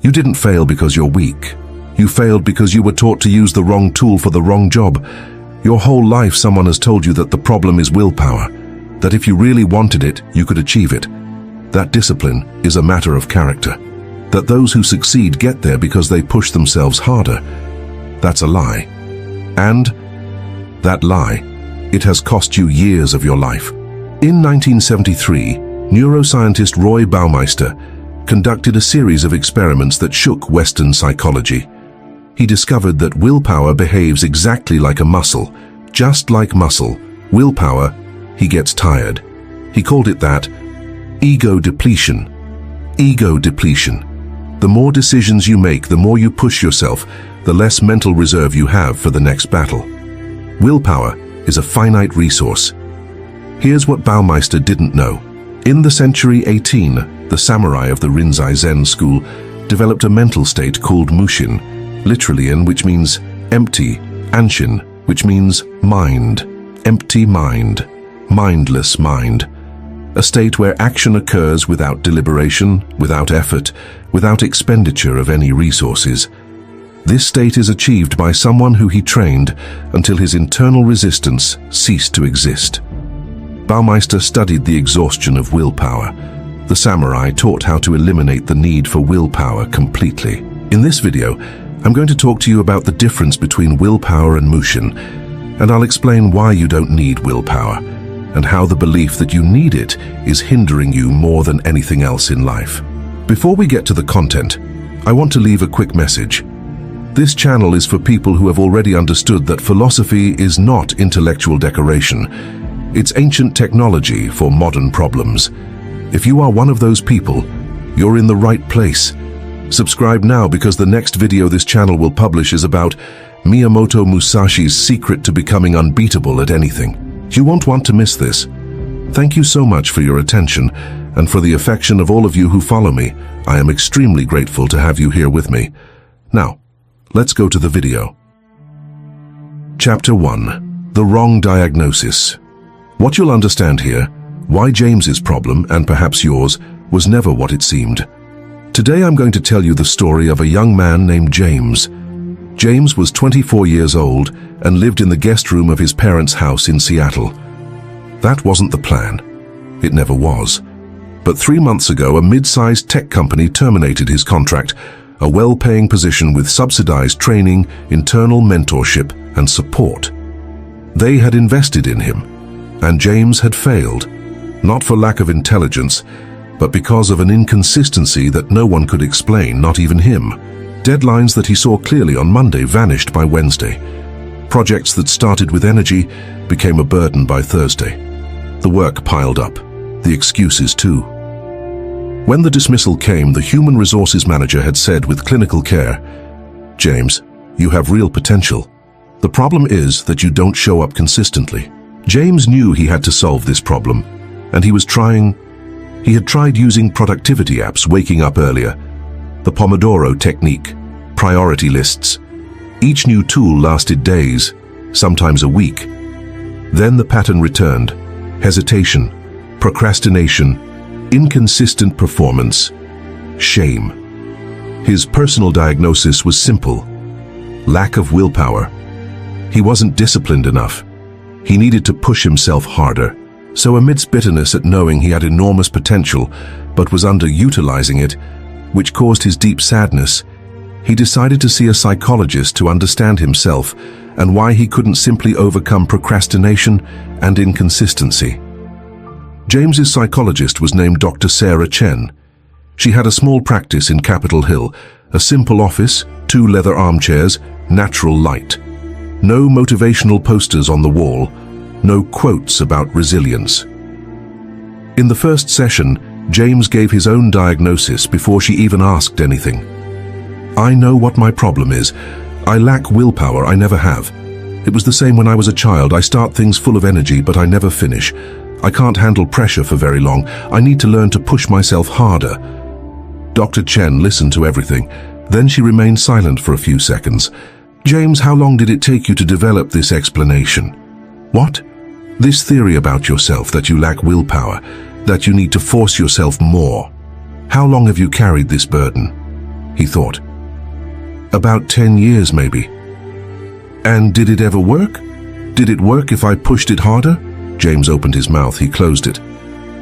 You didn't fail because you're weak. You failed because you were taught to use the wrong tool for the wrong job. Your whole life someone has told you that the problem is willpower, that if you really wanted it, you could achieve it. That discipline is a matter of character, that those who succeed get there because they push themselves harder. That's a lie. And that lie, it has cost you years of your life. In 1973, neuroscientist Roy Baumeister conducted a series of experiments that shook Western psychology. He discovered that willpower behaves exactly like a muscle. Just like muscle, willpower, he gets tired. He called it that ego depletion. Ego depletion. The more decisions you make, the more you push yourself, the less mental reserve you have for the next battle. Willpower is a finite resource. Here's what Baumeister didn't know. In the century 18, the samurai of the Rinzai Zen school developed a mental state called Mushin, literally in which means empty, anshin, which means mind, empty mind, mindless mind. A state where action occurs without deliberation, without effort, without expenditure of any resources. This state is achieved by someone who he trained until his internal resistance ceased to exist. Baumeister studied the exhaustion of willpower. The samurai taught how to eliminate the need for willpower completely. In this video, I'm going to talk to you about the difference between willpower and Mushin, and I'll explain why you don't need willpower, and how the belief that you need it is hindering you more than anything else in life. Before we get to the content, I want to leave a quick message. This channel is for people who have already understood that philosophy is not intellectual decoration. It's ancient technology for modern problems. If you are one of those people, you're in the right place. Subscribe now because the next video this channel will publish is about Miyamoto Musashi's secret to becoming unbeatable at anything. You won't want to miss this. Thank you so much for your attention and for the affection of all of you who follow me. I am extremely grateful to have you here with me. Now, let's go to the video. Chapter 1. The Wrong Diagnosis. What you'll understand here, why James's problem, and perhaps yours, was never what it seemed. Today I'm going to tell you the story of a young man named James. James was 24 years old and lived in the guest room of his parents' house in Seattle. That wasn't the plan. It never was. But 3 months ago, a mid-sized tech company terminated his contract, a well-paying position with subsidized training, internal mentorship, and support. They had invested in him, and James had failed, not for lack of intelligence, but because of an inconsistency that no one could explain, not even him. Deadlines that he saw clearly on Monday vanished by Wednesday. Projects that started with energy became a burden by Thursday. The work piled up, the excuses too. When the dismissal came, the human resources manager had said with clinical care, "James, you have real potential. The problem is that you don't show up consistently." James knew he had to solve this problem, and he had tried using productivity apps, waking up earlier, the Pomodoro technique, priority lists. Each new tool lasted days, sometimes a week. Then the pattern returned: hesitation, procrastination, inconsistent performance, shame. His personal diagnosis was simple: lack of willpower. He wasn't disciplined enough. He needed to push himself harder. So amidst bitterness at knowing he had enormous potential but was underutilizing it, which caused his deep sadness, he decided to see a psychologist to understand himself and why he couldn't simply overcome procrastination and inconsistency. James's psychologist was named Dr. Sarah Chen. She had a small practice in Capitol Hill, a simple office, 2 leather armchairs, natural light. No motivational posters on the wall, no quotes about resilience. In the first session, James gave his own diagnosis before she even asked anything. "I know what my problem is. I lack willpower, I never have. It was the same when I was a child. I start things full of energy, but I never finish. I can't handle pressure for very long. I need to learn to push myself harder." Dr. Chen listened to everything. Then she remained silent for a few seconds. "James, how long did it take you to develop this explanation?" "What?" "This theory about yourself, that you lack willpower, that you need to force yourself more. How long have you carried this burden?" he thought. About 10 years, maybe. And did it ever work? Did it work if I pushed it harder? James opened his mouth, he closed it.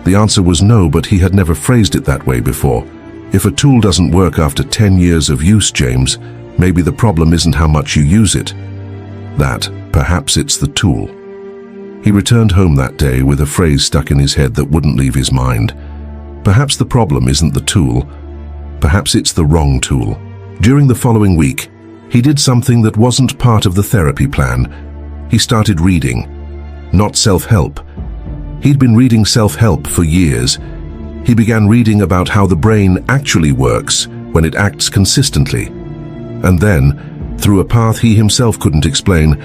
The answer was no, but he had never phrased it that way before. If a tool doesn't work after 10 years of use, James, maybe the problem isn't how much you use it. That, perhaps it's the tool. He returned home that day with a phrase stuck in his head that wouldn't leave his mind. Perhaps the problem isn't the tool. Perhaps it's the wrong tool. During the following week, he did something that wasn't part of the therapy plan. He started reading. Not self-help. He'd been reading self-help for years. He began reading about how the brain actually works when it acts consistently. And then, through a path he himself couldn't explain,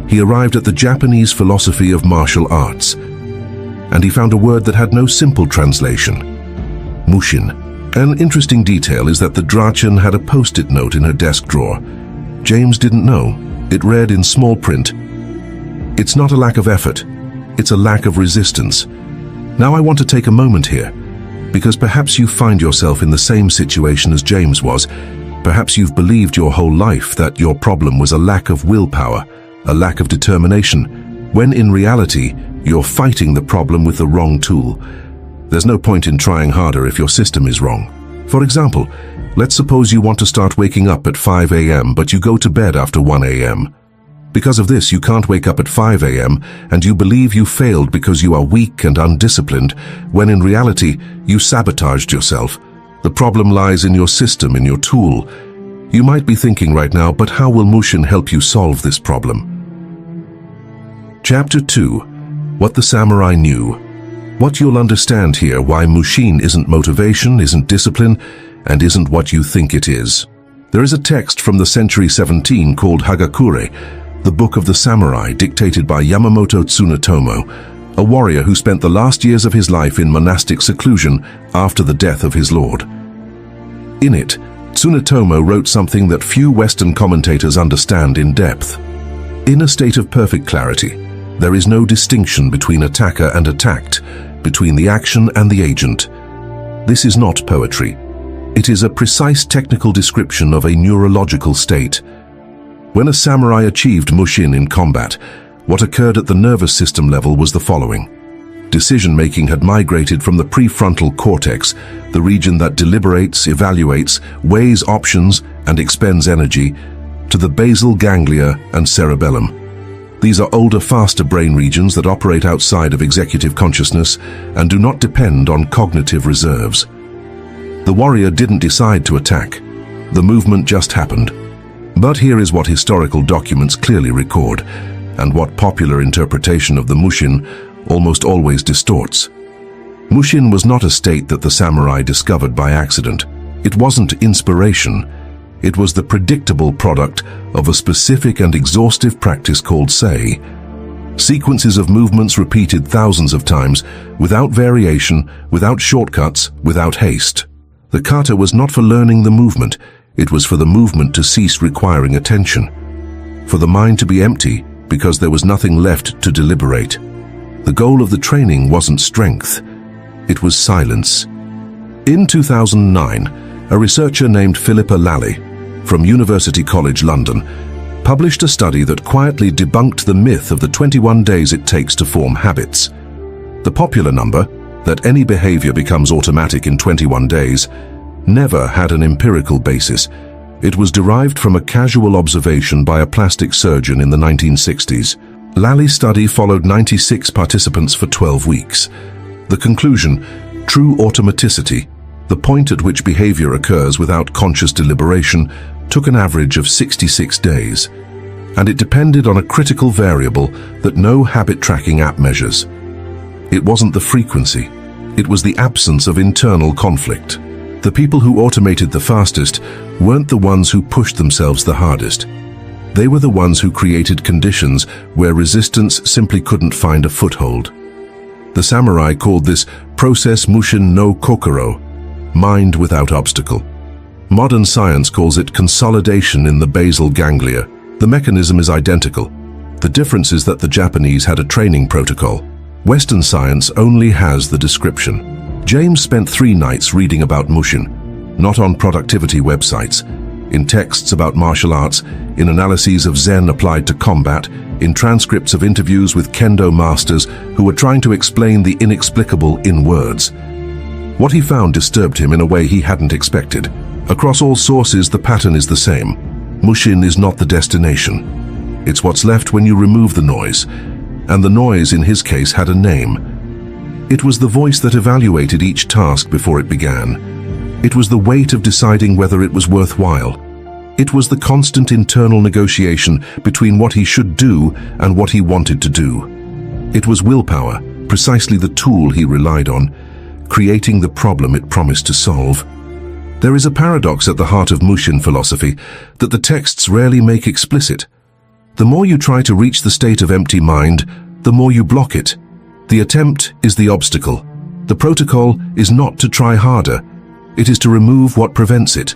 he arrived at the Japanese philosophy of martial arts. And he found a word that had no simple translation. Mushin. An interesting detail is that the Drachan had a post-it note in her desk drawer. James didn't know. It read in small print, "It's not a lack of effort, it's a lack of resistance." Now I want to take a moment here, because perhaps you find yourself in the same situation as James was. Perhaps you've believed your whole life that your problem was a lack of willpower, a lack of determination, when in reality, you're fighting the problem with the wrong tool. There's no point in trying harder if your system is wrong. For example, let's suppose you want to start waking up at 5 a.m., but you go to bed after 1 a.m. Because of this, you can't wake up at 5 a.m., and you believe you failed because you are weak and undisciplined, when in reality, you sabotaged yourself. The problem lies in your system, in your tool. You might be thinking right now, but how will Mushin help you solve this problem? Chapter 2. What the Samurai Knew. What you'll understand here, why Mushin isn't motivation, isn't discipline, and isn't what you think it is. There is a text from the century 17 called Hagakure, the Book of the Samurai, dictated by Yamamoto Tsunetomo, a warrior who spent the last years of his life in monastic seclusion after the death of his lord. In it, Tsunetomo wrote something that few Western commentators understand in depth. In a state of perfect clarity, there is no distinction between attacker and attacked, between the action and the agent. This is not poetry. It is a precise technical description of a neurological state. When a samurai achieved Mushin in combat, what occurred at the nervous system level was the following. Decision-making had migrated from the prefrontal cortex, the region that deliberates, evaluates, weighs options, and expends energy, to the basal ganglia and cerebellum. These are older, faster brain regions that operate outside of executive consciousness and do not depend on cognitive reserves. The warrior didn't decide to attack. The movement just happened. But here is what historical documents clearly record, and what popular interpretation of the Mushin almost always distorts. Mushin was not a state that the samurai discovered by accident. It wasn't inspiration. It was the predictable product of a specific and exhaustive practice called sei. Sequences of movements repeated thousands of times, without variation, without shortcuts, without haste. The kata was not for learning the movement, it was for the movement to cease requiring attention. For the mind to be empty, because there was nothing left to deliberate. The goal of the training wasn't strength, it was silence. In 2009, a researcher named Philippa Lally, from University College London, published a study that quietly debunked the myth of the 21 days it takes to form habits. The popular number, that any behavior becomes automatic in 21 days, never had an empirical basis. It was derived from a casual observation by a plastic surgeon in the 1960s. Lally's study followed 96 participants for 12 weeks. The conclusion, true automaticity, the point at which behavior occurs without conscious deliberation, took an average of 66 days. And it depended on a critical variable that no habit tracking app measures. It wasn't the frequency, it was the absence of internal conflict. The people who automated the fastest weren't the ones who pushed themselves the hardest. They were the ones who created conditions where resistance simply couldn't find a foothold. The samurai called this process Mushin no kokoro, mind without obstacle. Modern science calls it consolidation in the basal ganglia. The mechanism is identical. The difference is that the Japanese had a training protocol. Western science only has the description. James spent 3 nights reading about Mushin. not on productivity websites, in texts about martial arts, in analyses of Zen applied to combat, in transcripts of interviews with kendo masters who were trying to explain the inexplicable in words. What he found disturbed him in a way he hadn't expected. Across all sources, the pattern is the same. Mushin is not the destination. It's what's left when you remove the noise. And the noise, in his case, had a name. It was the voice that evaluated each task before it began. It was the weight of deciding whether it was worthwhile. It was the constant internal negotiation between what he should do and what he wanted to do. It was willpower, precisely the tool he relied on, creating the problem it promised to solve. There is a paradox at the heart of Mushin philosophy that the texts rarely make explicit. The more you try to reach the state of empty mind, the more you block it. The attempt is the obstacle. The protocol is not to try harder. It is to remove what prevents it.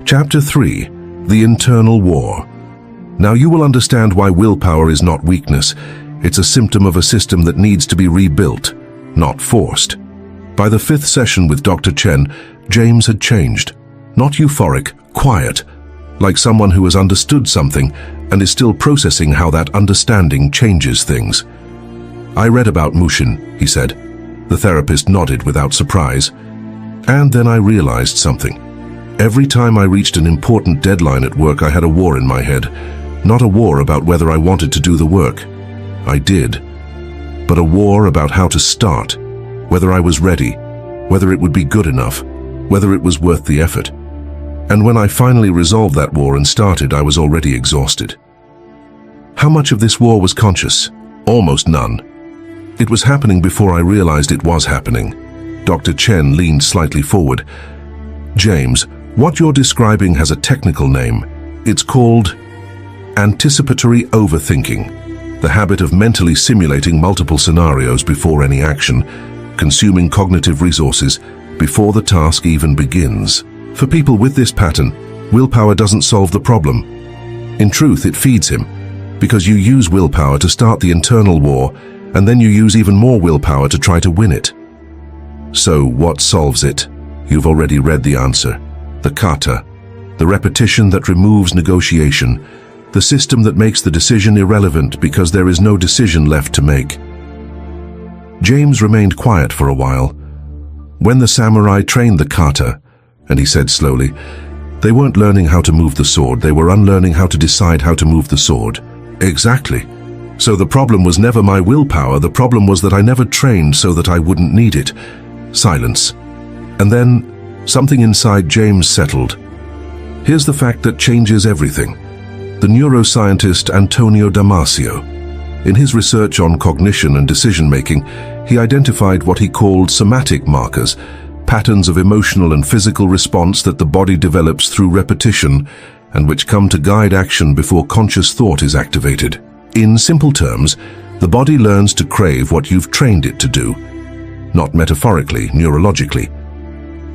Chapter 3. The Internal War. Now you will understand why willpower is not weakness. It's a symptom of a system that needs to be rebuilt, not forced. By the 5th session with Dr. Chen, James had changed. Not euphoric, quiet, like someone who has understood something and is still processing how that understanding changes things. "I read about Mushin," he said. The therapist nodded without surprise. "And then I realized something. Every time I reached an important deadline at work, I had a war in my head. Not a war about whether I wanted to do the work. I did. But a war about how to start, whether I was ready, whether it would be good enough, whether it was worth the effort. And when I finally resolved that war and started, I was already exhausted." How much of this war was conscious? Almost none. It was happening before I realized it was happening. Dr. Chen leaned slightly forward. "James, what you're describing has a technical name. It's called anticipatory overthinking, the habit of mentally simulating multiple scenarios before any action, consuming cognitive resources before the task even begins. For people with this pattern, willpower doesn't solve the problem. In truth, it feeds him, because you use willpower to start the internal war, and then you use even more willpower to try to win it. So what solves it? You've already read the answer. The kata, the repetition that removes negotiation, the system that makes the decision irrelevant because there is no decision left to make." James remained quiet for a while. "When the samurai trained the kata," and he said slowly, "they weren't learning how to move the sword, they were unlearning how to decide how to move the sword." "Exactly. So the problem was never my willpower, the problem was that I never trained so that I wouldn't need it." Silence. And then something inside James settled. Here's the fact that changes everything. The neuroscientist Antonio Damasio, in his research on cognition and decision-making, he identified what he called somatic markers, patterns of emotional and physical response that the body develops through repetition and which come to guide action before conscious thought is activated. In simple terms, the body learns to crave what you've trained it to do, not metaphorically, neurologically.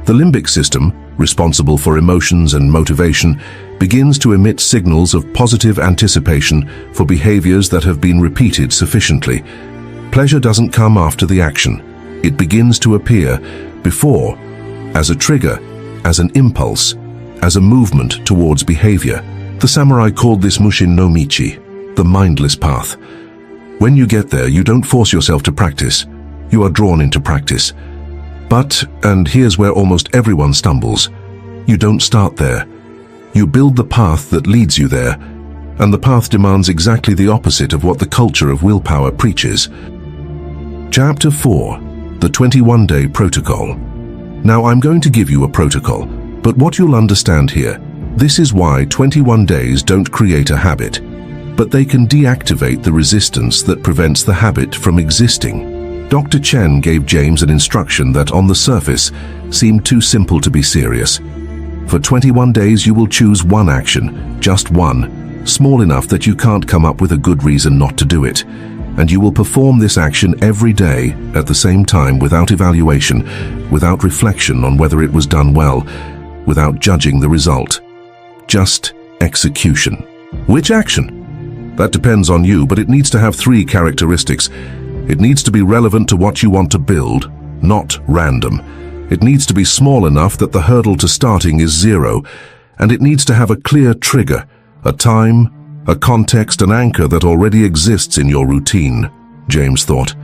The limbic system, responsible for emotions and motivation, begins to emit signals of positive anticipation for behaviors that have been repeated sufficiently. Pleasure doesn't come after the action. It begins to appear before, as a trigger, as an impulse, as a movement towards behavior. The samurai called this Mushin no Michi, the mindless path. When you get there, you don't force yourself to practice. You are drawn into practice. But, and here's where almost everyone stumbles, you don't start there. You build the path that leads you there, and the path demands exactly the opposite of what the culture of willpower preaches. Chapter 4. The 21-Day Protocol. Now I'm going to give you a protocol, but what you'll understand here, this is why 21 days don't create a habit, but they can deactivate the resistance that prevents the habit from existing. Dr. Chen gave James an instruction that on the surface seemed too simple to be serious. For 21 days you will choose one action, just one, small enough that you can't come up with a good reason not to do it. And you will perform this action every day at the same time without evaluation, without reflection on whether it was done well, without judging the result. Just execution. Which action? That depends on you, but it needs to have 3 characteristics. It needs to be relevant to what you want to build, not random. It needs to be small enough that the hurdle to starting is 0, and it needs to have a clear trigger, a time, a context, an anchor that already exists in your routine, James thought.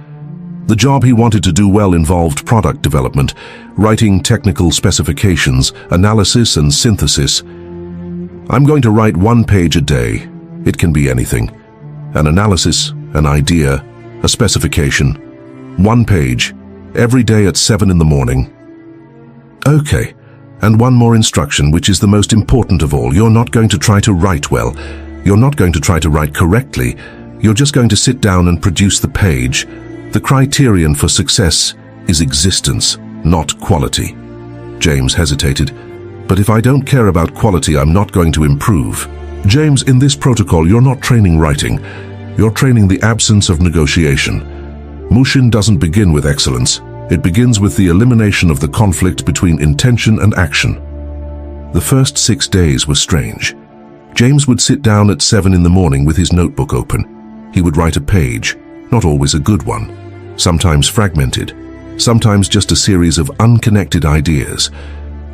The job he wanted to do well involved product development, writing technical specifications, analysis and synthesis. I'm going to write 1 page a day. It can be anything. An analysis, an idea, a specification. 1 page, every day at 7 in the morning. Okay, and one more instruction, which is the most important of all. You're not going to try to write well. You're not going to try to write correctly. You're just going to sit down and produce the page. The criterion for success is existence, not quality. James hesitated. But if I don't care about quality, I'm not going to improve. James, in this protocol, you're not training writing. You're training the absence of negotiation. Mushin doesn't begin with excellence. It begins with the elimination of the conflict between intention and action. The first 6 days were strange. James would sit down at 7 in the morning with his notebook open. He would write a page, not always a good one, sometimes fragmented, sometimes just a series of unconnected ideas.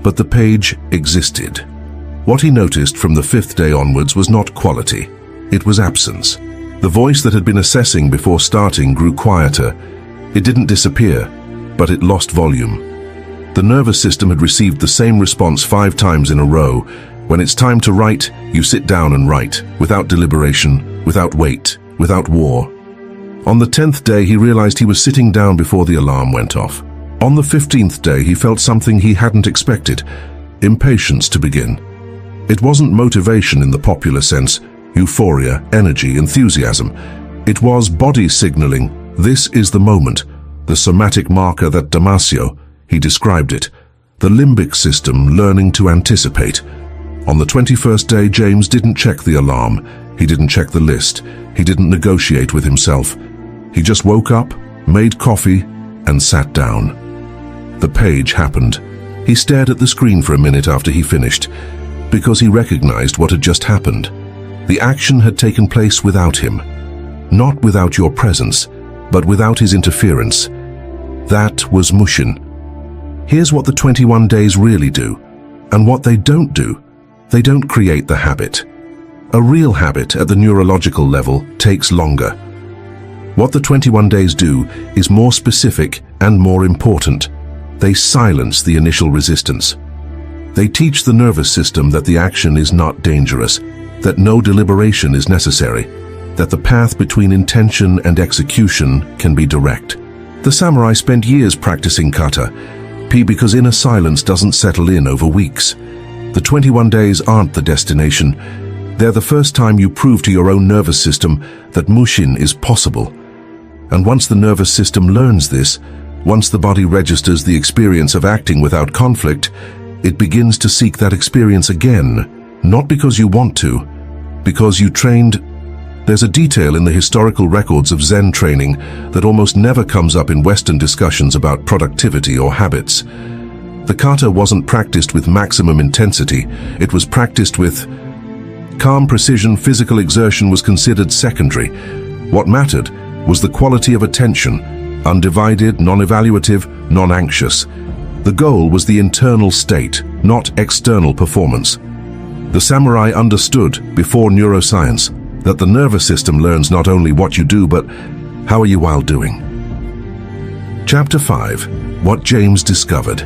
But the page existed. What he noticed from the 5th day onwards was not quality, it was absence. The voice that had been assessing before starting grew quieter. It didn't disappear, but it lost volume. The nervous system had received the same response 5 times in a row. When it's time to write, you sit down and write, without deliberation, without wait, without war. On the 10th day, he realized he was sitting down before the alarm went off. On the 15th day, he felt something he hadn't expected, impatience to begin. It wasn't motivation in the popular sense, euphoria, energy, enthusiasm. It was body signaling, this is the moment, the somatic marker that Damasio, he described it, the limbic system learning to anticipate. On the 21st day, James didn't check the alarm, he didn't check the list, he didn't negotiate with himself. He just woke up, made coffee, and sat down. The page happened. He stared at the screen for a minute after he finished, because he recognized what had just happened. The action had taken place without him. Not without your presence, but without his interference. That was Mushin. Here's what the 21 days really do, and what they don't do. They don't create the habit. A real habit at the neurological level takes longer. What the 21 days do is more specific and more important. They silence the initial resistance. They teach the nervous system that the action is not dangerous, that no deliberation is necessary, that the path between intention and execution can be direct. The samurai spent years practicing kata, because inner silence doesn't settle in over weeks. The 21 days aren't the destination. They're the first time you prove to your own nervous system that Mushin is possible. And once the nervous system learns this, once the body registers the experience of acting without conflict, it begins to seek that experience again, not because you want to, because you trained. There's a detail in the historical records of Zen training that almost never comes up in Western discussions about productivity or habits. The kata wasn't practiced with maximum intensity, it was practiced with calm precision. Physical exertion was considered secondary. What mattered was the quality of attention, undivided, non-evaluative, non-anxious. The goal was the internal state, not external performance. The samurai understood, before neuroscience, that the nervous system learns not only what you do, but how are you while doing. Chapter 5. What James Discovered.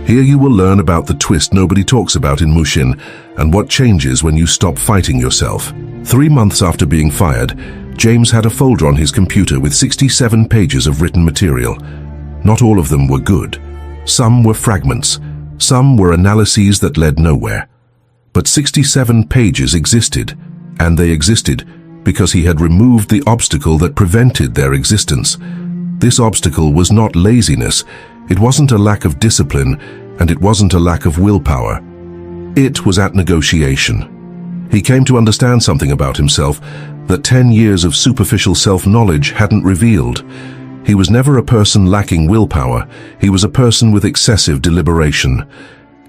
Here you will learn about the twist nobody talks about in Mushin and what changes when you stop fighting yourself. 3 months after being fired, James had a folder on his computer with 67 pages of written material. Not all of them were good. Some were fragments. Some were analyses that led nowhere. But 67 pages existed, and they existed because he had removed the obstacle that prevented their existence. This obstacle was not laziness, it wasn't a lack of discipline, and it wasn't a lack of willpower. It was at negotiation. He came to understand something about himself that 10 years of superficial self-knowledge hadn't revealed. He was never a person lacking willpower, he was a person with excessive deliberation.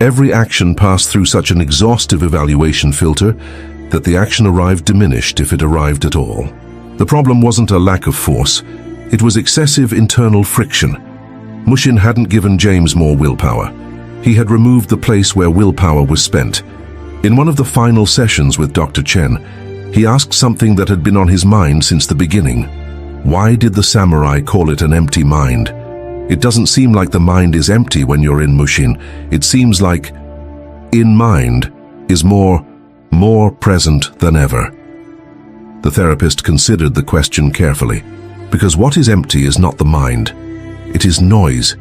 Every action passed through such an exhaustive evaluation filter that the action arrived diminished if it arrived at all. The problem wasn't a lack of force, it was excessive internal friction. Mushin hadn't given James more willpower. He had removed the place where willpower was spent. In one of the final sessions with Dr. Chen, he asked something that had been on his mind since the beginning. Why did the samurai call it an empty mind? It doesn't seem like the mind is empty when you're in Mushin. It seems like in mind is more present than ever. The therapist considered the question carefully, because what is empty is not the mind. It is noise.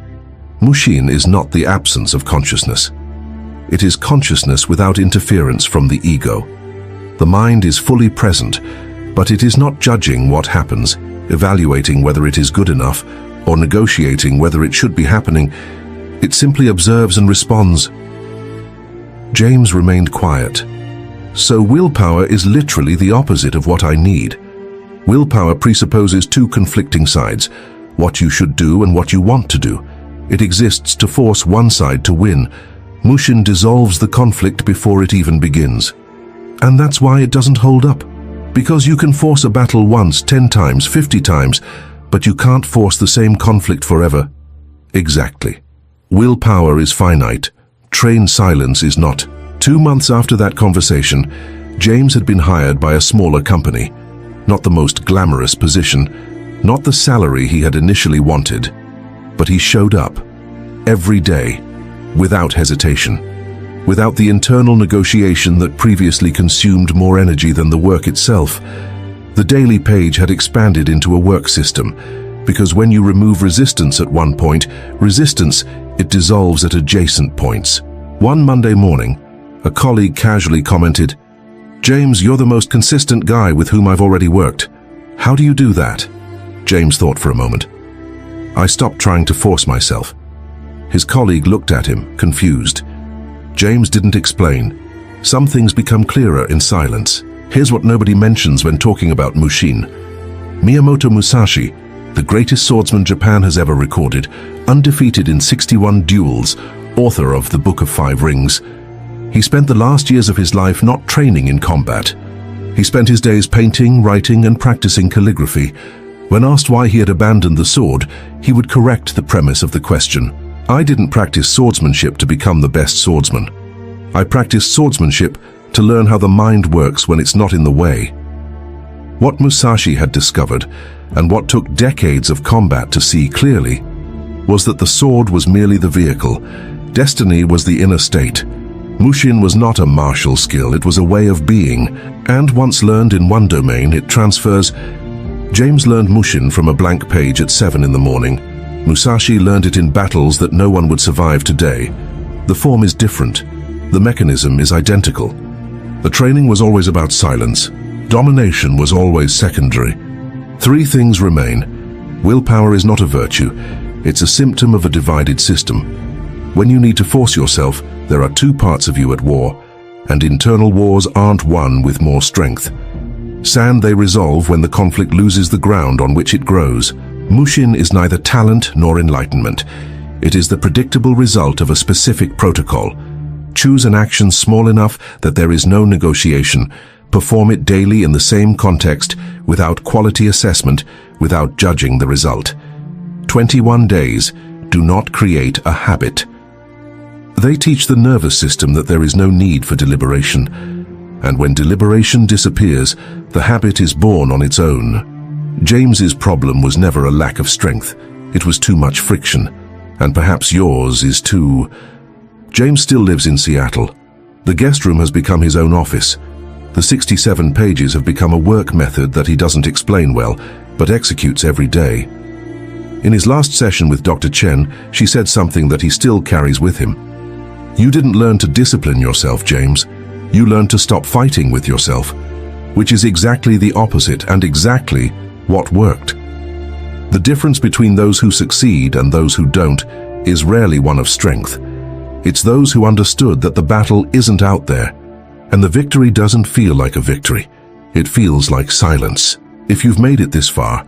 Mushin is not the absence of consciousness. It is consciousness without interference from the ego. The mind is fully present, but it is not judging what happens, evaluating whether it is good enough, or negotiating whether it should be happening. It simply observes and responds. James remained quiet. So willpower is literally the opposite of what I need. Willpower presupposes two conflicting sides, what you should do and what you want to do. It exists to force one side to win. Mushin dissolves the conflict before it even begins. And that's why it doesn't hold up. Because you can force a battle once, 10 times, 50 times, but you can't force the same conflict forever. Exactly. Willpower is finite. Trained silence is not. 2 months after that conversation, James had been hired by a smaller company. Not the most glamorous position, not the salary he had initially wanted, but he showed up every day, without hesitation, without the internal negotiation that previously consumed more energy than the work itself. The daily page had expanded into a work system, because when you remove resistance at one point, it dissolves at adjacent points. One Monday morning, a colleague casually commented, "James, you're the most consistent guy with whom I've already worked. How do you do that?" James thought for a moment. "I stopped trying to force myself." His colleague looked at him, confused. James didn't explain. Some things become clearer in silence. Here's what nobody mentions when talking about Mushin. Miyamoto Musashi, the greatest swordsman Japan has ever recorded, undefeated in 61 duels, author of the Book of Five Rings. He spent the last years of his life not training in combat. He spent his days painting, writing, and practicing calligraphy. When asked why he had abandoned the sword, he would correct the premise of the question. "I didn't practice swordsmanship to become the best swordsman. I practiced swordsmanship to learn how the mind works when it's not in the way." What Musashi had discovered, and what took decades of combat to see clearly, was that the sword was merely the vehicle. Destiny was the inner state. Mushin was not a martial skill, it was a way of being, and once learned in one domain, it transfers. James learned Mushin from a blank page at 7 in the morning. Musashi learned it in battles that no one would survive today. The form is different. The mechanism is identical. The training was always about silence. Domination was always secondary. 3 things remain. Willpower is not a virtue. It's a symptom of a divided system. When you need to force yourself, there are 2 parts of you at war, and internal wars aren't won with more strength. They resolve when the conflict loses the ground on which it grows. Mushin is neither talent nor enlightenment. It is the predictable result of a specific protocol. Choose an action small enough that there is no negotiation. Perform it daily in the same context, without quality assessment, without judging the result. 21 days. Do not create a habit. They teach the nervous system that there is no need for deliberation. And when deliberation disappears, the habit is born on its own. James's problem was never a lack of strength. It was too much friction. And perhaps yours is too... James still lives in Seattle. The guest room has become his own office. The 67 pages have become a work method that he doesn't explain well, but executes every day. In his last session with Dr. Chen, she said something that he still carries with him. "You didn't learn to discipline yourself, James. You learned to stop fighting with yourself," which is exactly the opposite and exactly what worked. The difference between those who succeed and those who don't is rarely one of strength. It's those who understood that the battle isn't out there, and the victory doesn't feel like a victory. It feels like silence. If you've made it this far,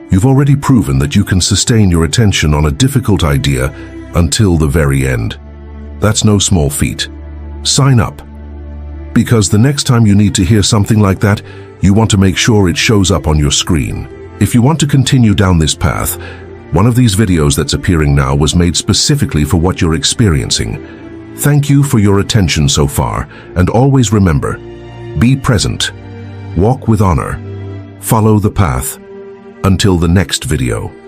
you've already proven that you can sustain your attention on a difficult idea until the very end. That's no small feat. Sign up. Because the next time you need to hear something like that, you want to make sure it shows up on your screen. If you want to continue down this path, One of these videos that's appearing now was made specifically for what you're experiencing. Thank you for your attention so far, and always remember, be present, walk with honor, follow the path. Until the next video.